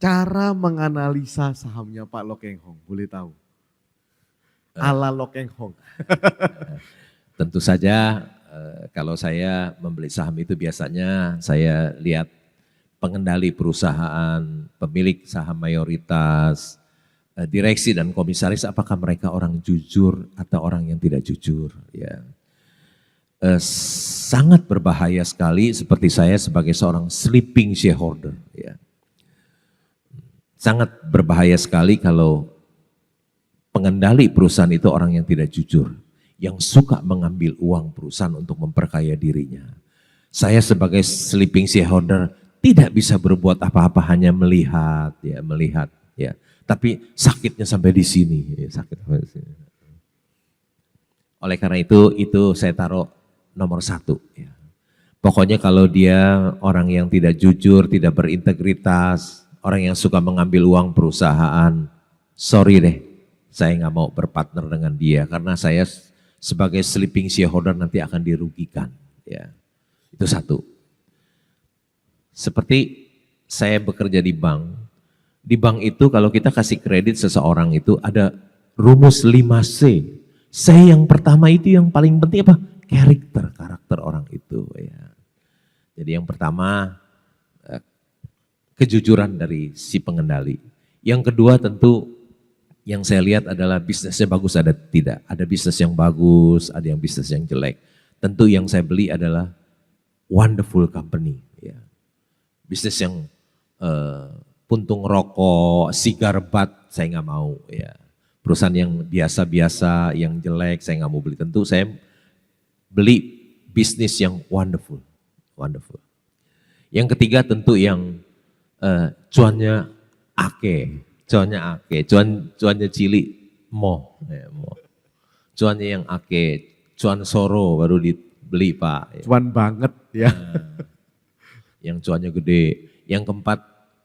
Cara menganalisa sahamnya Pak Loh Keng Hong, boleh tahu? Ala Loh Keng Hong. Tentu saja kalau saya membeli saham itu biasanya saya lihat pengendali perusahaan, pemilik saham mayoritas, direksi dan komisaris, apakah mereka orang jujur atau orang yang tidak jujur. Ya. Sangat berbahaya sekali seperti saya sebagai seorang sleeping shareholder. Ya. Sangat berbahaya sekali kalau pengendali perusahaan itu orang yang tidak jujur, yang suka mengambil uang perusahaan untuk memperkaya dirinya. Saya sebagai sleeping shareholder tidak bisa berbuat apa-apa, hanya melihat, ya. Tapi sakitnya sampai di sini, ya, sakit sampai di sini. Oleh karena itu saya taruh nomor 1. Ya. Pokoknya kalau dia orang yang tidak jujur, tidak berintegritas, orang yang suka mengambil uang perusahaan, sorry deh, saya nggak mau berpartner dengan dia karena saya sebagai sleeping shareholder nanti akan dirugikan. Ya, itu 1. Seperti saya bekerja di bank itu kalau kita kasih kredit seseorang itu ada rumus 5C. C yang pertama itu yang paling penting apa? Karakter orang itu. Ya. Jadi yang pertama kejujuran dari si pengendali. Yang kedua tentu yang saya lihat adalah bisnisnya bagus ada tidak. Ada bisnis yang bagus, ada yang bisnis yang jelek. Tentu yang saya beli adalah wonderful company. Ya. Bisnis yang puntung rokok, sigar bat, saya nggak mau. Ya. Perusahaan yang biasa-biasa, yang jelek, saya nggak mau beli. Tentu saya beli bisnis yang wonderful. Yang ketiga tentu yang cuannya cuannya cilik cuannya yang cuan soro baru dibeli Pak. Cuan banget ya. Yang cuannya gede. Yang keempat,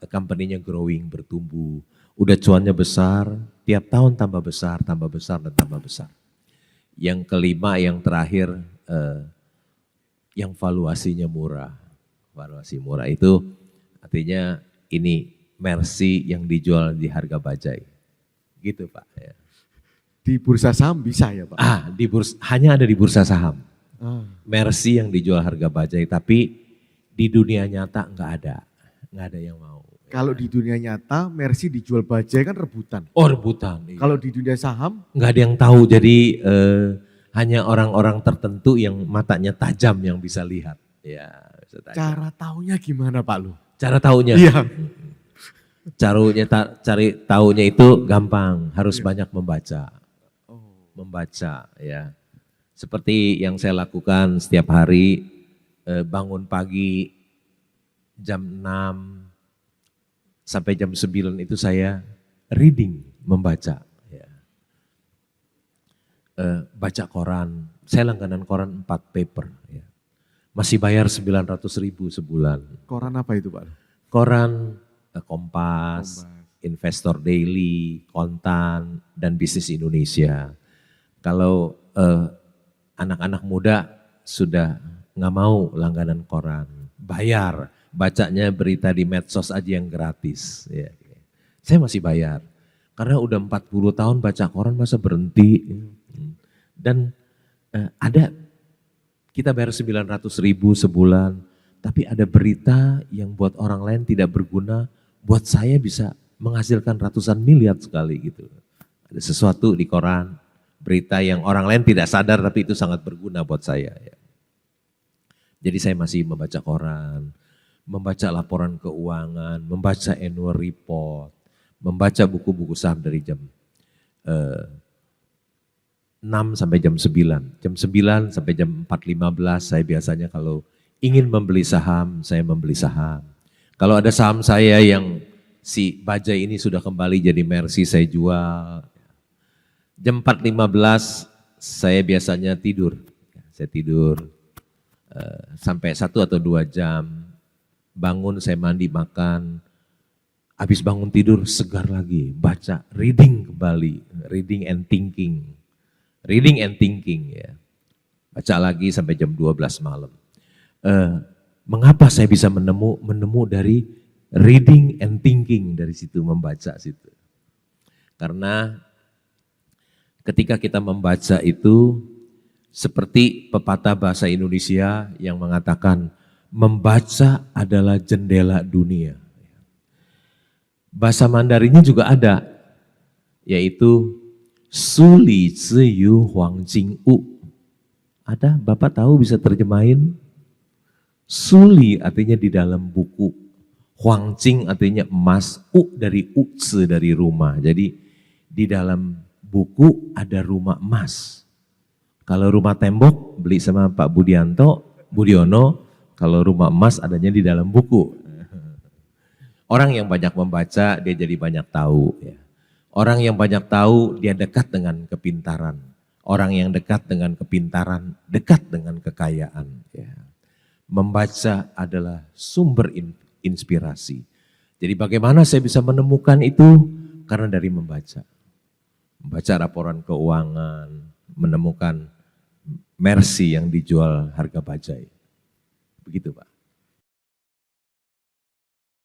company-nya growing, bertumbuh. Udah cuannya besar, tiap tahun tambah besar dan tambah besar. Yang kelima, yang terakhir, yang valuasinya murah. Valuasi murah itu artinya ini Mercy yang dijual di harga bajai. Gitu Pak. Ya. Di bursa saham bisa ya Pak? Hanya ada di bursa saham. Mercy yang dijual harga bajai, tapi di dunia nyata nggak ada yang mau. Kalau di dunia nyata Mercy dijual bajai kan rebutan. Oh rebutan. Iya. Kalau di dunia saham? Nggak ada yang tahu, jadi hanya orang-orang tertentu yang matanya tajam yang bisa lihat. Ya, bisa tajam. Cara taunya gimana Pak Lu? Cara taunya? Iya. Cari taunya itu gampang, harus banyak membaca. Membaca ya. Seperti yang saya lakukan setiap hari, bangun pagi jam 6 sampai jam 9 itu saya reading, membaca. Ya. Baca koran, saya langganan koran 4 paper. Ya. Masih bayar 900.000 sebulan. Koran apa itu Pak? Koran Kompas, Investor Daily, Kontan, dan Bisnis Indonesia. Kalau anak-anak muda sudah nggak mau langganan koran, bayar, bacanya berita di medsos aja yang gratis. Ya. Saya masih bayar, karena udah 40 tahun baca koran masa berhenti. Dan ada, kita bayar 900.000 sebulan, tapi ada berita yang buat orang lain tidak berguna, buat saya bisa menghasilkan ratusan miliar sekali gitu. Ada sesuatu di koran, berita yang orang lain tidak sadar tapi itu sangat berguna buat saya. Ya. Jadi saya masih membaca koran, membaca laporan keuangan, membaca annual report, membaca buku-buku saham dari jam 6 sampai jam 9. Jam 9 sampai jam 4.15 saya biasanya kalau ingin membeli saham, saya membeli saham. Kalau ada saham saya yang si bajai ini sudah kembali jadi Mercy, saya jual. Jam 4.15 saya biasanya tidur. Saya tidur sampai 1 atau 2 jam. Bangun, saya mandi, makan. Habis bangun tidur segar lagi, baca, reading kembali, reading and thinking. Reading and thinking ya. Baca lagi sampai jam 12 malam. Mengapa saya bisa menemu dari reading and thinking dari situ, membaca situ. Karena ketika kita membaca itu seperti pepatah bahasa Indonesia yang mengatakan membaca adalah jendela dunia. Bahasa Mandarinnya juga ada, yaitu Suli Ziyu Huang Jing U. Ada, Bapak tahu bisa terjemahin? Suli artinya di dalam buku, Huang Jing artinya emas, U dari Uzi dari rumah. Jadi di dalam buku ada rumah emas. Kalau rumah tembok beli sama Pak Budiono, kalau rumah emas adanya di dalam buku. Orang yang banyak membaca, dia jadi banyak tahu. Ya. Orang yang banyak tahu, dia dekat dengan kepintaran. Orang yang dekat dengan kepintaran, dekat dengan kekayaan. Ya. Membaca adalah sumber inspirasi. Jadi bagaimana saya bisa menemukan itu? Karena dari membaca. Membaca laporan keuangan, menemukan Mercy yang dijual harga bajai. Begitu Pak.